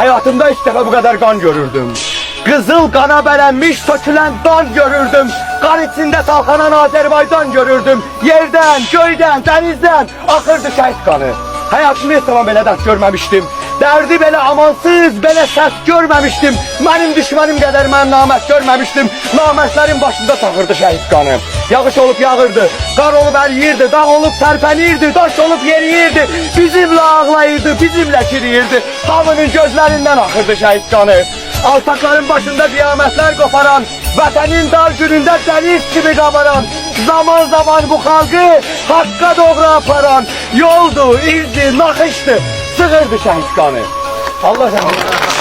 Hayatımda ilk defa bu kadar kan görürdüm. Kızıl kana belenmiş sökülen dan görürdüm. Kan içinde salkanan Azerbaycan görürdüm. Yerden, köyden, denizden akırdı şehit kanı. Hayatımda hiç zaman belə dert görmemiştim. Derdi belə amansız, belə səs görmemiştim. Benim düşmanım kadar mən namət görmemiştim. Namətlərin başında takırdı şehit kanı. Yağış olup yağırdı, kar olup eriyirdi, dağ olup terpenirdi, taş olup yeriyirdi. Bizimle ağlayırdı, bizimle çiriyirdi. Hamının gözlerinden akırdı şehit kanı. Alçakların başında kıyametler koparan, vatanın dar gününde deniz gibi kabaran, zaman zaman bu halkı hakka doğru aparan, yoldu, izdi, nakıştı, sığırdı şehit kanı. Allah razı olsun.